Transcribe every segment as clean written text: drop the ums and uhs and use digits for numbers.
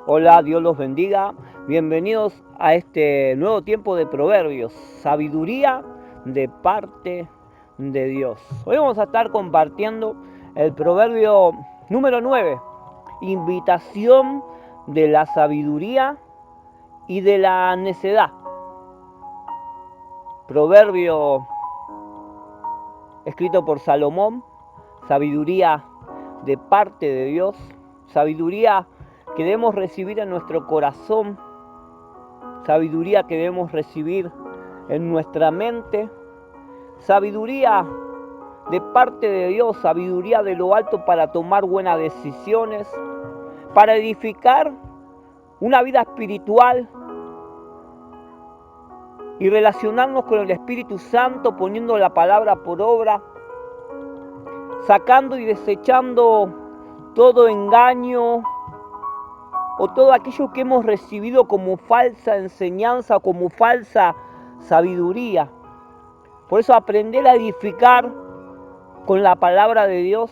Hola, Dios los bendiga. Bienvenidos a este nuevo tiempo de Proverbios, sabiduría de parte de Dios. Hoy vamos a estar compartiendo el proverbio número 9, invitación de la sabiduría y de la necedad. Proverbio escrito por Salomón, sabiduría de parte de Dios, sabiduría que debemos recibir en nuestro corazón, sabiduría que debemos recibir en nuestra mente, sabiduría de parte de Dios, sabiduría de lo alto para tomar buenas decisiones, para edificar una vida espiritual y relacionarnos con el Espíritu Santo, poniendo la palabra por obra, sacando y desechando todo engaño o todo aquello que hemos recibido como falsa enseñanza o como falsa sabiduría. Por eso aprender a edificar con la palabra de Dios,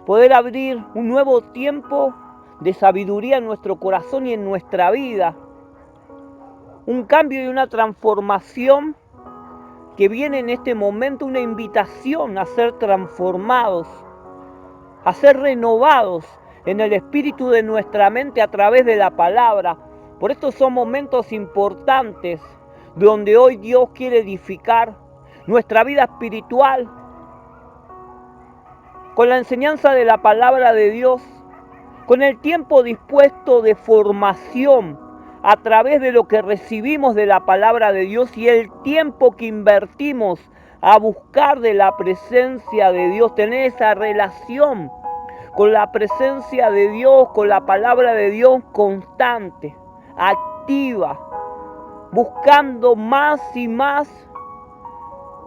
poder abrir un nuevo tiempo de sabiduría en nuestro corazón y en nuestra vida, un cambio y una transformación que viene en este momento, una invitación a ser transformados, a ser renovados en el espíritu de nuestra mente a través de la palabra. Por esto son momentos importantes donde hoy Dios quiere edificar nuestra vida espiritual con la enseñanza de la palabra de Dios, con el tiempo dispuesto de formación a través de lo que recibimos de la palabra de Dios y el tiempo que invertimos a buscar de la presencia de Dios, tener esa relación con la presencia de Dios, con la palabra de Dios constante, activa, buscando más y más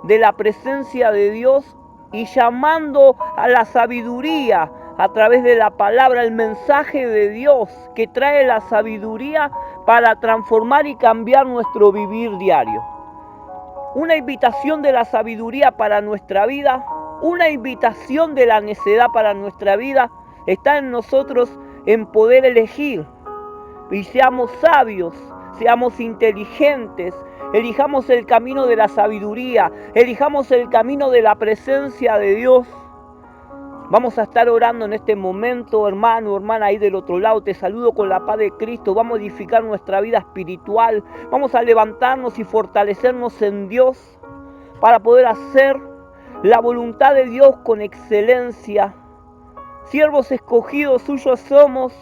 de la presencia de Dios y llamando a la sabiduría a través de la palabra, el mensaje de Dios que trae la sabiduría para transformar y cambiar nuestro vivir diario. Una invitación de la sabiduría para nuestra vida, una invitación de la necedad para nuestra vida, está en nosotros en poder elegir y seamos sabios, seamos inteligentes, elijamos el camino de la sabiduría, elijamos el camino de la presencia de Dios. Vamos a estar orando en este momento, hermano, hermana, ahí del otro lado. Te saludo con la paz de Cristo. Vamos a edificar nuestra vida espiritual. Vamos a levantarnos y fortalecernos en Dios para poder hacer la voluntad de Dios con excelencia. Siervos escogidos suyos somos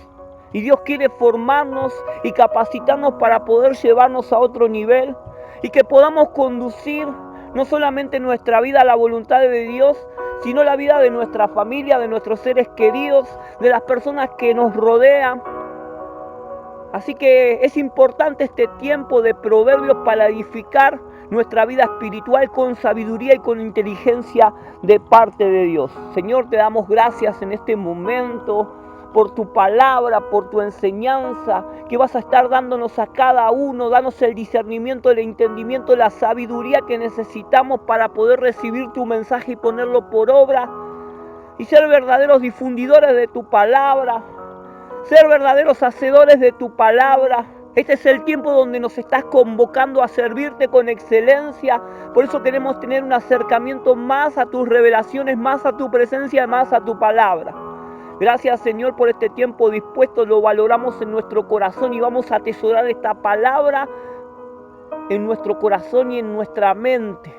y Dios quiere formarnos y capacitarnos para poder llevarnos a otro nivel y que podamos conducir no solamente nuestra vida a la voluntad de Dios, sino la vida de nuestra familia, de nuestros seres queridos, de las personas que nos rodean. Así que es importante este tiempo de proverbios para edificar nuestra vida espiritual con sabiduría y con inteligencia de parte de Dios. Señor, te damos gracias en este momento por tu palabra, por tu enseñanza que vas a estar dándonos a cada uno. Danos el discernimiento, el entendimiento, la sabiduría que necesitamos para poder recibir tu mensaje y ponerlo por obra y ser verdaderos difundidores de tu palabra, ser verdaderos hacedores de tu palabra. Este es el tiempo donde nos estás convocando a servirte con excelencia. Por eso queremos tener un acercamiento más a tus revelaciones, más a tu presencia, más a tu palabra. Gracias, Señor, por este tiempo dispuesto. Lo valoramos en nuestro corazón y vamos a atesorar esta palabra en nuestro corazón y en nuestra mente.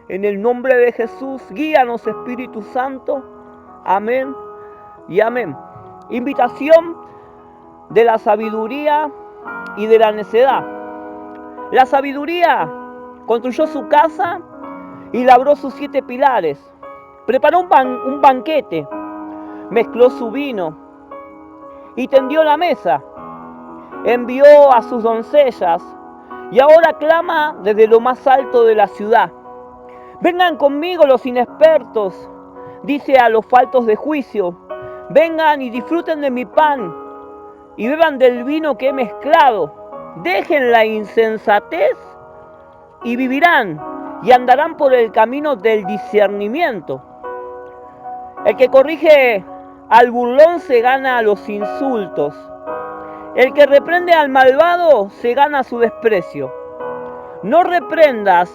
En el nombre de Jesús, guíanos, Espíritu Santo. Amén y amén. Invitación de la sabiduría y de la necedad. La sabiduría construyó su casa y labró sus 7 pilares. Preparó un banquete, mezcló su vino y tendió la mesa. Envió a sus doncellas y ahora clama desde lo más alto de la ciudad. Vengan conmigo los inexpertos, dice a los faltos de juicio. Vengan y disfruten de mi pan y beban del vino que he mezclado. Dejen la insensatez y vivirán y andarán por el camino del discernimiento. El que corrige al burlón se gana a los insultos El que reprende al malvado se gana su desprecio. No reprendas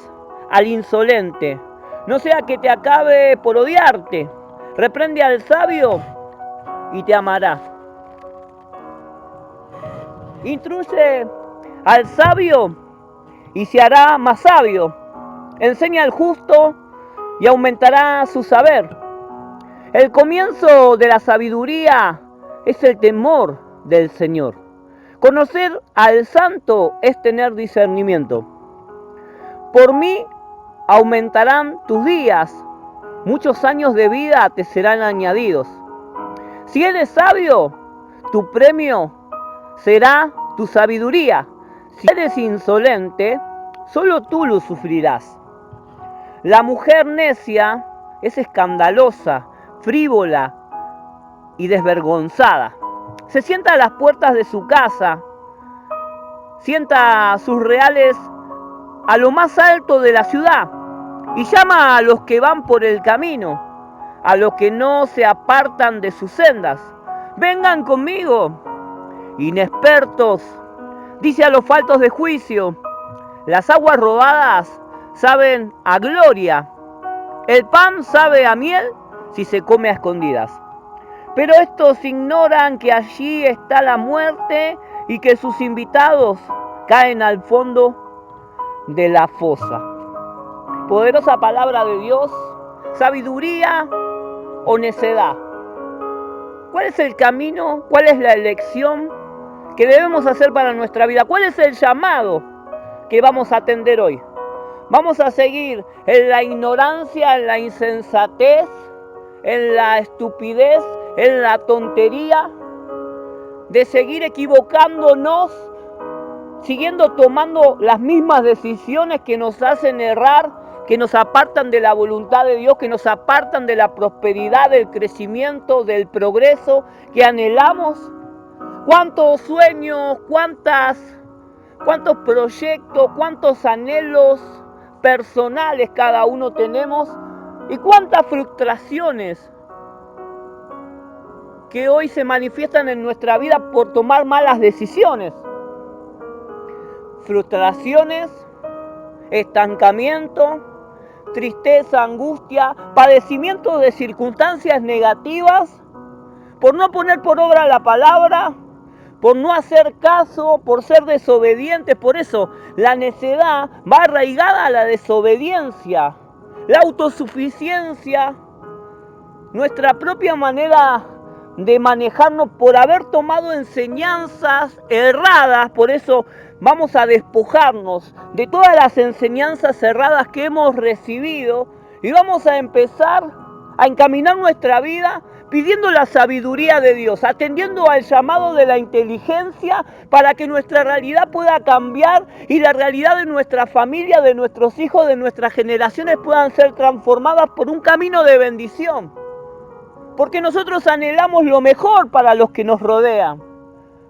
al insolente, no sea que te acabe por odiarte. Reprende al sabio y te amará. Instruye al sabio y se hará más sabio. Enseña al justo y aumentará su saber. El comienzo de la sabiduría es el temor del Señor. Conocer al santo es tener discernimiento. Por mí aumentarán tus días, muchos años de vida te serán añadidos. Si eres sabio, tu premio será tu sabiduría. Si eres insolente, solo tú lo sufrirás. La mujer necia es escandalosa, frívola y desvergonzada. Se sienta a las puertas de su casa, sienta sus reales a lo más alto de la ciudad y llama a los que van por el camino, a los que no se apartan de sus sendas. Vengan conmigo, inexpertos, dice a los faltos de juicio. Las aguas robadas saben a gloria. El pan sabe a miel si se come a escondidas. Pero estos ignoran que allí está la muerte y que sus invitados caen al fondo de la fosa. Poderosa palabra de Dios, sabiduría o necedad. ¿Cuál es el camino? ¿Cuál es la elección que debemos hacer para nuestra vida? ¿Cuál es el llamado que vamos a atender hoy? ¿Vamos a seguir en la ignorancia, en la insensatez, en la estupidez, en la tontería, de seguir equivocándonos, siguiendo tomando las mismas decisiones que nos hacen errar, que nos apartan de la voluntad de Dios, que nos apartan de la prosperidad, del crecimiento, del progreso que anhelamos? ¿Cuántos sueños, cuántos proyectos, cuántos anhelos personales cada uno tenemos y cuántas frustraciones que hoy se manifiestan en nuestra vida por tomar malas decisiones? Frustraciones, estancamiento, tristeza, angustia, padecimiento de circunstancias negativas, por no poner por obra la palabra, por no hacer caso, por ser desobedientes. Por eso la necedad va arraigada a la desobediencia, la autosuficiencia, nuestra propia manera de manejarnos por haber tomado enseñanzas erradas. Por eso vamos a despojarnos de todas las enseñanzas erradas que hemos recibido y vamos a empezar a encaminar nuestra vida pidiendo la sabiduría de Dios, atendiendo al llamado de la inteligencia para que nuestra realidad pueda cambiar y la realidad de nuestra familia, de nuestros hijos, de nuestras generaciones puedan ser transformadas por un camino de bendición. Porque nosotros anhelamos lo mejor para los que nos rodean,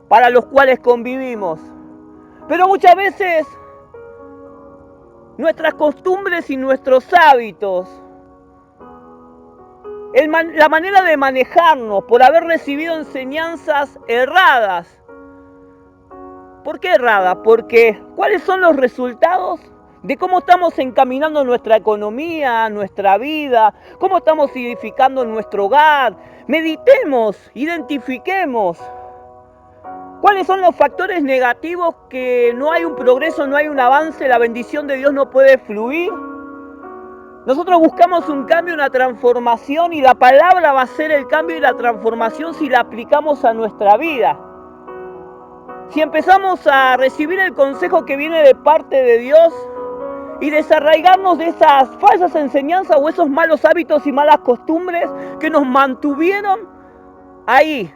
para los cuales convivimos. Pero muchas veces nuestras costumbres y nuestros hábitos, la manera de manejarnos por haber recibido enseñanzas erradas. ¿Por qué erradas? Porque ¿cuáles son los resultados de cómo estamos encaminando nuestra economía, nuestra vida, cómo estamos edificando nuestro hogar? Meditemos, identifiquemos cuáles son los factores negativos que no hay un progreso, no hay un avance, la bendición de Dios no puede fluir. Nosotros buscamos un cambio, una transformación, y la palabra va a ser el cambio y la transformación si la aplicamos a nuestra vida. Si empezamos a recibir el consejo que viene de parte de Dios y desarraigarnos de esas falsas enseñanzas o esos malos hábitos y malas costumbres que nos mantuvieron ahí,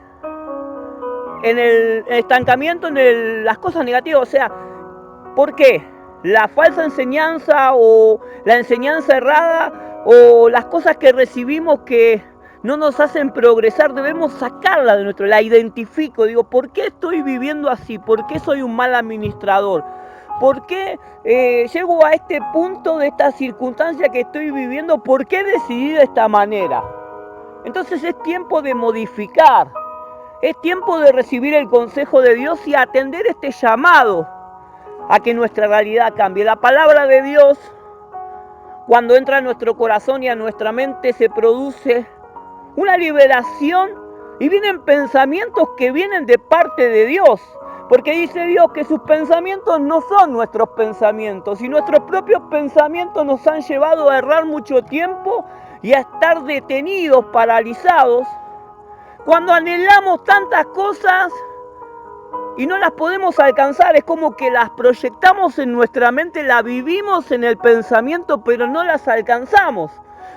en el estancamiento, en las cosas negativas. O sea, ¿por qué? La falsa enseñanza o la enseñanza errada o las cosas que recibimos que no nos hacen progresar, debemos sacarla de nuestro. La identifico, digo, ¿por qué estoy viviendo así? ¿Por qué soy un mal administrador? ¿Por qué llego a este punto de esta circunstancia que estoy viviendo? ¿Por qué decidí de esta manera? Entonces es tiempo de modificar. Es tiempo de recibir el consejo de Dios y atender este llamado a que nuestra realidad cambie. La palabra de Dios, cuando entra a nuestro corazón y a nuestra mente, se produce una liberación y vienen pensamientos que vienen de parte de Dios. Porque dice Dios que sus pensamientos no son nuestros pensamientos y nuestros propios pensamientos nos han llevado a errar mucho tiempo y a estar detenidos, paralizados, cuando anhelamos tantas cosas y no las podemos alcanzar. Es como que las proyectamos en nuestra mente, las vivimos en el pensamiento, pero no las alcanzamos.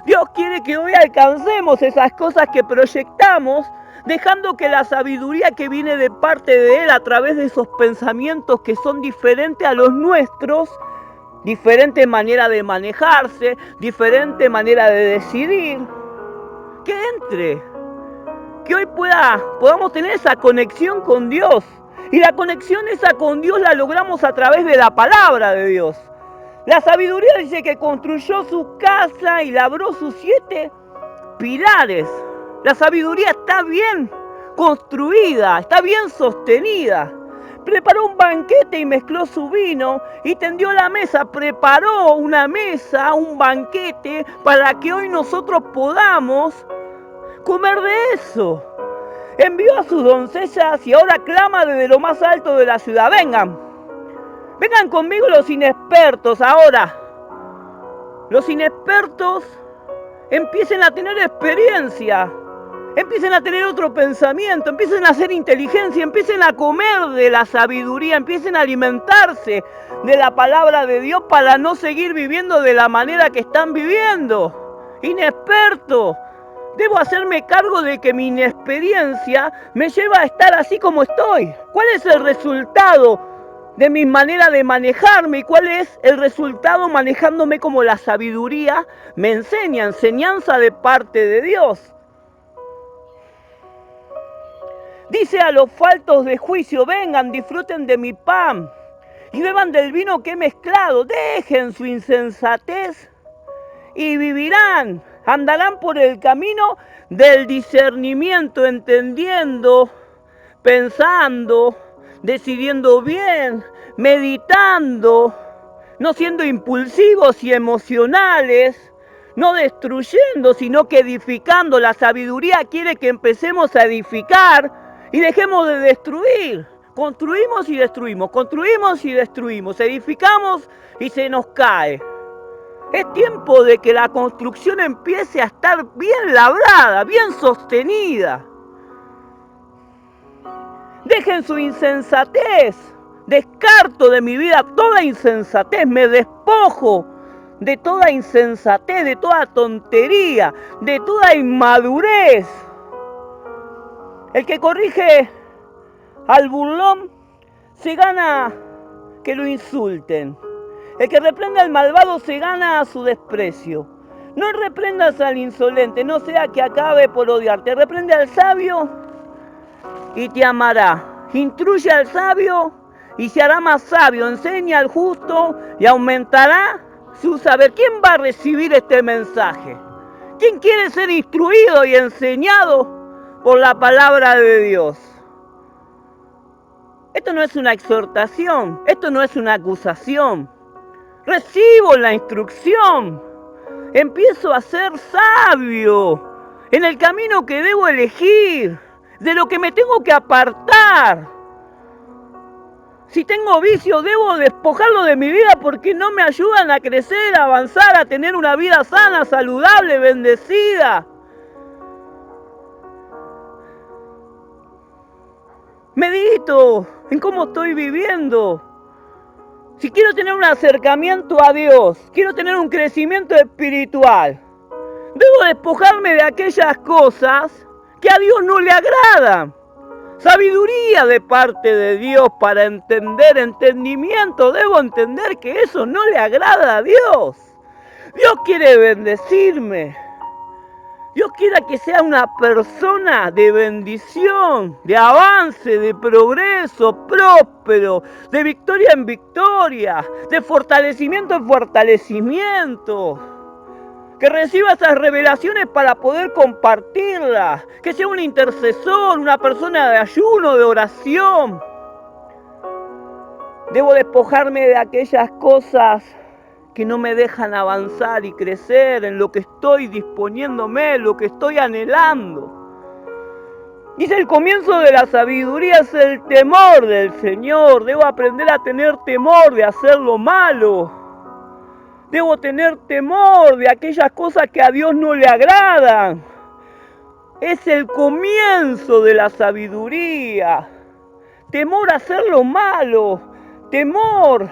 Dios quiere que hoy alcancemos esas cosas que proyectamos, dejando que la sabiduría que viene de parte de Él a través de esos pensamientos que son diferentes a los nuestros, diferente manera de manejarse, diferente manera de decidir, que entre, que hoy podamos tener esa conexión con Dios. Y la conexión esa con Dios la logramos a través de la palabra de Dios. La sabiduría dice que construyó su casa y labró sus 7 pilares. La sabiduría está bien construida, está bien sostenida. Preparó un banquete y mezcló su vino y tendió la mesa. Preparó una mesa, un banquete, para que hoy nosotros podamos comer de eso. Envió a sus doncellas y ahora clama desde lo más alto de la ciudad: vengan conmigo los inexpertos ahora. Los inexpertos empiecen a tener experiencia, empiecen a tener otro pensamiento, empiecen a hacer inteligencia, empiecen a comer de la sabiduría, empiecen a alimentarse de la palabra de Dios para no seguir viviendo de la manera que están viviendo. Inexperto, debo hacerme cargo de que mi inexperiencia me lleva a estar así como estoy. ¿Cuál es el resultado de mi manera de manejarme y cuál es el resultado manejándome como la sabiduría me enseña? Enseñanza de parte de Dios. Dice a los faltos de juicio: vengan, disfruten de mi pan y beban del vino que he mezclado. Dejen su insensatez y vivirán. Andarán por el camino del discernimiento, entendiendo, pensando, decidiendo bien, meditando, no siendo impulsivos y emocionales, no destruyendo, sino que edificando. La sabiduría quiere que empecemos a edificar y dejemos de destruir. Construimos y destruimos, construimos y destruimos, edificamos y se nos cae. Es tiempo de que la construcción empiece a estar bien labrada, bien sostenida. Dejen su insensatez. Descarto de mi vida toda insensatez. Me despojo de toda insensatez, de toda tontería, de toda inmadurez. El que corrige al burlón se gana que lo insulten. El que reprende al malvado se gana su desprecio. No reprendas al insolente, no sea que acabe por odiarte. Reprende al sabio y te amará. Instruye al sabio y se hará más sabio. Enseña al justo y aumentará su saber. ¿Quién va a recibir este mensaje? ¿Quién quiere ser instruido y enseñado por la palabra de Dios? Esto no es una exhortación, esto no es una acusación. Recibo la instrucción, empiezo a ser sabio en el camino que debo elegir, de lo que me tengo que apartar. Si tengo vicio, debo despojarlo de mi vida porque no me ayudan a crecer, a avanzar, a tener una vida sana, saludable, bendecida. Medito en cómo estoy viviendo. Si quiero tener un acercamiento a Dios, quiero tener un crecimiento espiritual, debo despojarme de aquellas cosas que a Dios no le agradan. Sabiduría de parte de Dios para entender, entendimiento. Debo entender que eso no le agrada a Dios. Dios quiere bendecirme. Dios quiere que sea una persona de bendición, de avance, de progreso, próspero, de victoria en victoria, de fortalecimiento en fortalecimiento. que reciba esas revelaciones para poder compartirlas, que sea un intercesor, una persona de ayuno, de oración. Debo despojarme de aquellas cosas que no me dejan avanzar y crecer en lo que estoy disponiéndome, lo que estoy anhelando. Dice, el comienzo de la sabiduría es el temor del Señor. Debo aprender a tener temor de hacer lo malo. Debo tener temor de aquellas cosas que a Dios no le agradan. Es el comienzo de la sabiduría. Temor a hacer lo malo. Temor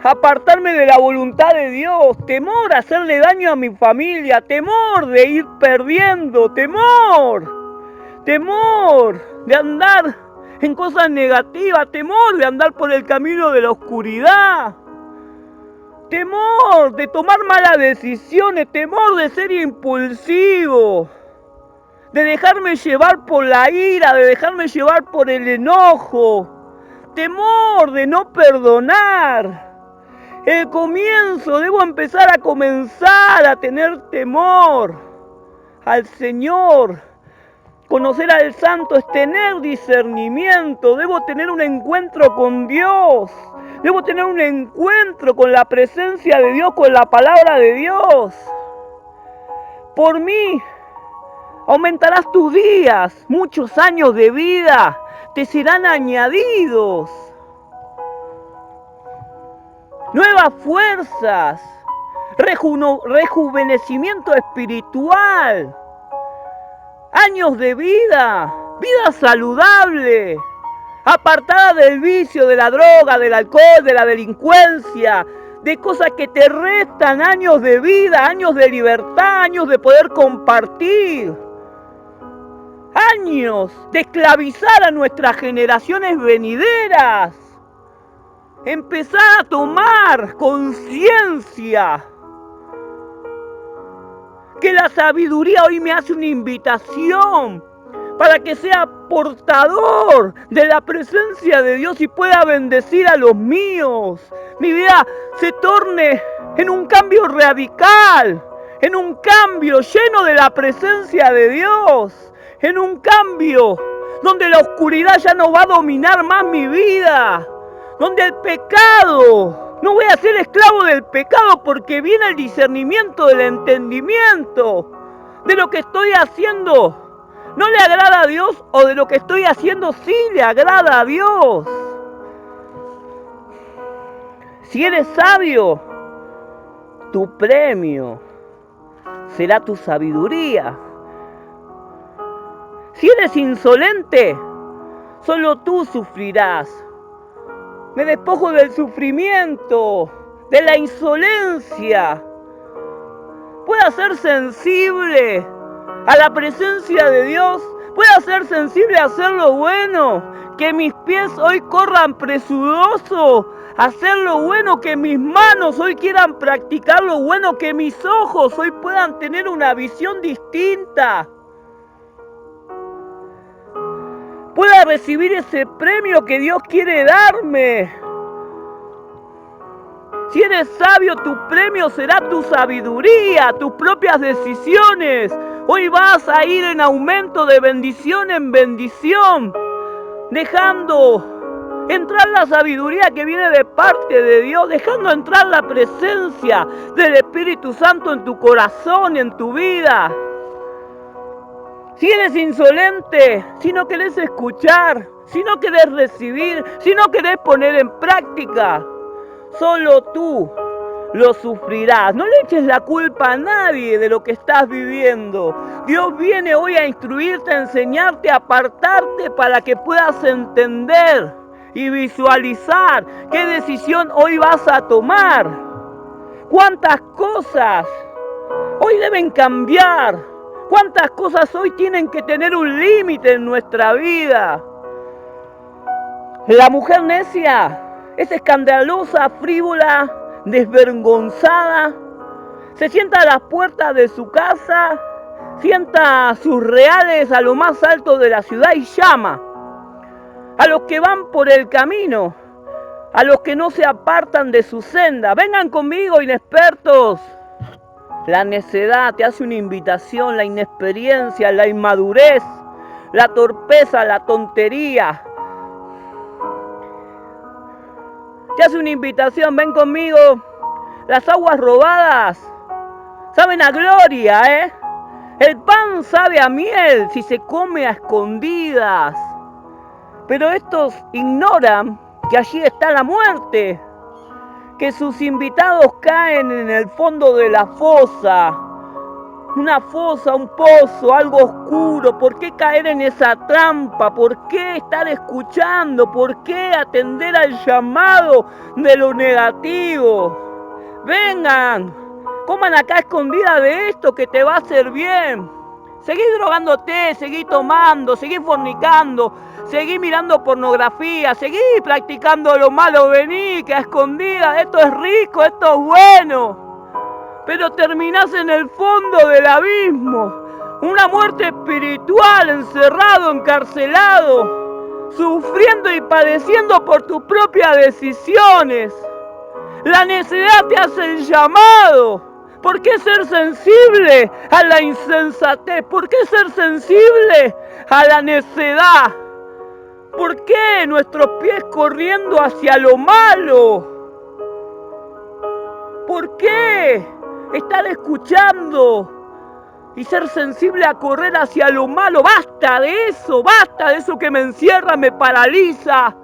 a apartarme de la voluntad de Dios. Temor a hacerle daño a mi familia. Temor de ir perdiendo. Temor de andar en cosas negativas. Temor de andar por el camino de la oscuridad. Temor de tomar malas decisiones, temor de ser impulsivo, de dejarme llevar por la ira, de dejarme llevar por el enojo, temor de no perdonar. El comienzo, debo empezar a tener temor al Señor. Conocer al Santo es tener discernimiento. Debo tener un encuentro con Dios. Debo tener un encuentro con la presencia de Dios, con la palabra de Dios. Por mí aumentarás tus días. Muchos años de vida te serán añadidos. Nuevas fuerzas. Rejuvenecimiento espiritual. Años de vida, vida saludable, apartada del vicio, de la droga, del alcohol, de la delincuencia, de cosas que te restan años de vida, años de libertad, años de poder compartir, años de esclavizar a nuestras generaciones venideras. Empezar a tomar conciencia. Que la sabiduría hoy me hace una invitación para que sea portador de la presencia de Dios y pueda bendecir a los míos. Mi vida se torne en un cambio radical, en un cambio lleno de la presencia de Dios, en un cambio donde la oscuridad ya no va a dominar más mi vida, donde el pecado... No voy a ser esclavo del pecado porque viene el discernimiento del entendimiento de lo que estoy haciendo. ¿No le agrada a Dios o de lo que estoy haciendo sí le agrada a Dios? Si eres sabio, tu premio será tu sabiduría. Si eres insolente, solo tú sufrirás. Me despojo del sufrimiento, de la insolencia. Pueda ser sensible a la presencia de Dios. Pueda ser sensible a hacer lo bueno. Que mis pies hoy corran presuroso a hacer lo bueno. Que mis manos hoy quieran practicar lo bueno. Que mis ojos hoy puedan tener una visión distinta. Pueda recibir ese premio que Dios quiere darme. Si eres sabio, tu premio será tu sabiduría, tus propias decisiones. Hoy vas a ir en aumento de bendición en bendición, dejando entrar la sabiduría que viene de parte de Dios, dejando entrar la presencia del Espíritu Santo en tu corazón y en tu vida. Si eres insolente, si no querés escuchar, si no querés recibir, si no querés poner en práctica, solo tú lo sufrirás. No le eches la culpa a nadie de lo que estás viviendo. Dios viene hoy a instruirte, a enseñarte, a apartarte para que puedas entender y visualizar qué decisión hoy vas a tomar. Cuántas cosas hoy deben cambiar. ¿Cuántas cosas hoy tienen que tener un límite en nuestra vida? La mujer necia es escandalosa, frívola, desvergonzada. Se sienta a las puertas de su casa, sienta sus reales a lo más alto de la ciudad y llama a los que van por el camino, a los que no se apartan de su senda. Vengan conmigo, inexpertos. La necedad te hace una invitación, la inexperiencia, la inmadurez, la torpeza, la tontería. Te hace una invitación, ven conmigo. Las aguas robadas saben a gloria, ¿eh? El pan sabe a miel si se come a escondidas. Pero estos ignoran que allí está la muerte, que sus invitados caen en el fondo de la fosa. Una fosa, un pozo, algo oscuro. ¿Por qué caer en esa trampa? ¿Por qué estar escuchando? ¿Por qué atender al llamado de lo negativo? Vengan, coman acá escondida de esto que te va a hacer bien. Seguí drogándote, seguí tomando, seguí fornicando, seguí mirando pornografía, seguí practicando lo malo. Vení, que a escondida, esto es rico, esto es bueno. Pero terminás en el fondo del abismo. Una muerte espiritual, encerrado, encarcelado, sufriendo y padeciendo por tus propias decisiones. La necedad te hace el llamado. ¿Por qué ser sensible a la insensatez? ¿Por qué ser sensible a la necedad? ¿Por qué nuestros pies corriendo hacia lo malo? ¿Por qué estar escuchando y ser sensible a correr hacia lo malo? Basta de eso que me encierra, me paraliza.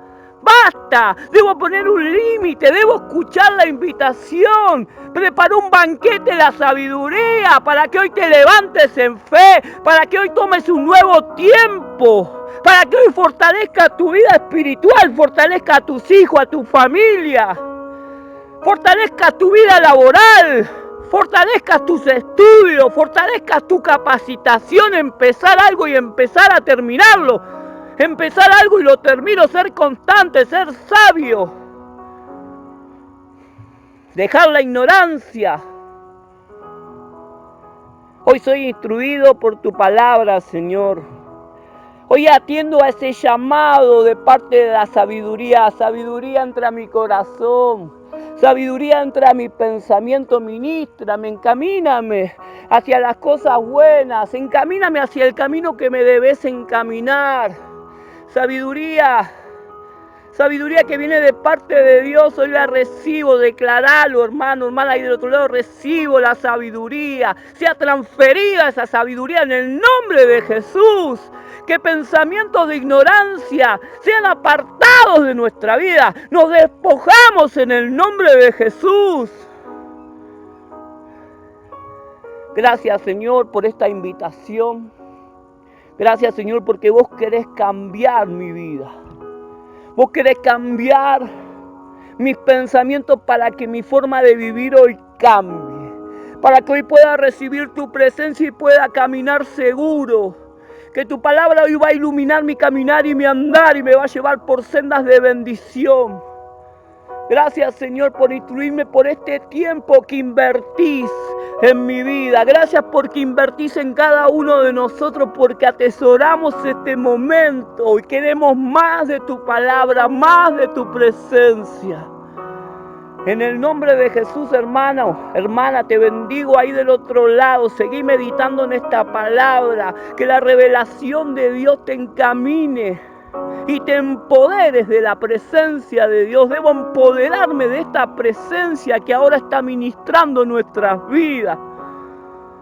Basta, debo poner un límite, debo escuchar la invitación. Prepara un banquete de la sabiduría para que hoy te levantes en fe, para que hoy tomes un nuevo tiempo, para que hoy fortalezca tu vida espiritual, fortalezca a tus hijos, a tu familia, fortalezca tu vida laboral, fortalezcas tus estudios, fortalezcas tu capacitación, empezar algo y empezar a terminarlo. Empezar algo y lo termino, ser constante, ser sabio. Dejar la ignorancia. Hoy soy instruido por tu palabra, Señor. Hoy atiendo a ese llamado de parte de la sabiduría. Sabiduría entra a mi corazón. Sabiduría entra a mi pensamiento. Ministrame, encamíname hacia las cosas buenas. Encamíname hacia el camino que me debes encaminar. Sabiduría que viene de parte de Dios, hoy la recibo. Declaralo, hermano, hermana, ahí del otro lado, recibo la sabiduría. Sea transferida esa sabiduría en el nombre de Jesús. Que pensamientos de ignorancia sean apartados de nuestra vida. Nos despojamos en el nombre de Jesús. Gracias, Señor, por esta invitación. Gracias, Señor, porque vos querés cambiar mi vida. Vos querés cambiar mis pensamientos para que mi forma de vivir hoy cambie. Para que hoy pueda recibir tu presencia y pueda caminar seguro. Que tu palabra hoy va a iluminar mi caminar y mi andar y me va a llevar por sendas de bendición. Gracias, Señor, por instruirme por este tiempo que invertís en mi vida. Gracias porque invertís en cada uno de nosotros, porque atesoramos este momento y queremos más de tu palabra, más de tu presencia. En el nombre de Jesús, hermano, hermana, te bendigo ahí del otro lado. Seguí meditando en esta palabra. Que la revelación de Dios te encamine y te empoderes de la presencia de Dios. Debo empoderarme de esta presencia que ahora está ministrando nuestras vidas,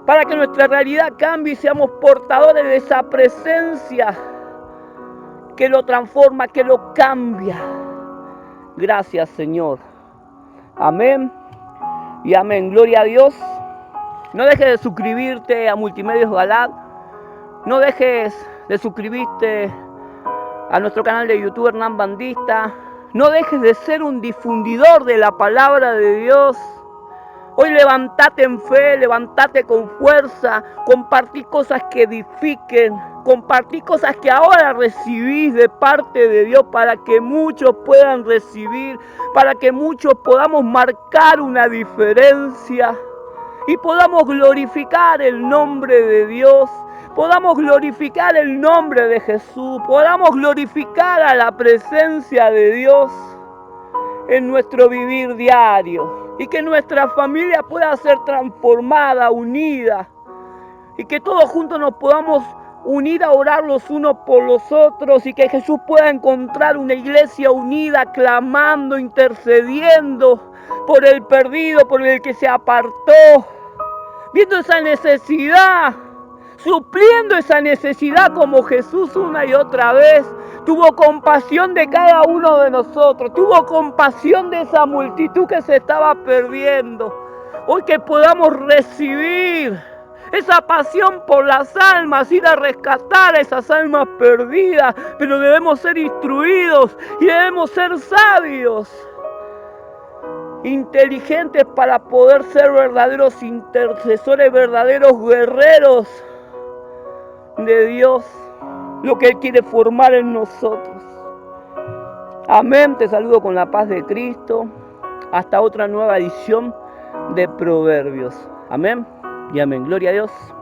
para que nuestra realidad cambie y seamos portadores de esa presencia que lo transforma, que lo cambia. Gracias, Señor. Amén y amén. Gloria a Dios. No dejes de suscribirte a Multimedios Galad. No dejes de suscribirte a nuestro canal de YouTube Hernán Bandista. No dejes de ser un difundidor de la palabra de Dios. Hoy levántate en fe, levántate con fuerza, compartí cosas que edifiquen, compartí cosas que ahora recibís de parte de Dios para que muchos puedan recibir, para que muchos podamos marcar una diferencia y podamos glorificar el nombre de Dios. Podamos glorificar el nombre de Jesús, podamos glorificar a la presencia de Dios en nuestro vivir diario. y que nuestra familia pueda ser transformada, unida, y que todos juntos nos podamos unir a orar los unos por los otros, y que Jesús pueda encontrar una iglesia unida, clamando, intercediendo por el perdido, por el que se apartó, viendo esa necesidad, supliendo esa necesidad como Jesús una y otra vez. Tuvo compasión de cada uno de nosotros, tuvo compasión de esa multitud que se estaba perdiendo. Hoy que podamos recibir esa pasión por las almas, ir a rescatar a esas almas perdidas, pero debemos ser instruidos y debemos ser sabios, inteligentes para poder ser verdaderos intercesores, verdaderos guerreros de Dios, lo que Él quiere formar en nosotros. Amén, te saludo con la paz de Cristo. Hasta otra nueva edición de Proverbios. Amén y amén. Gloria a Dios.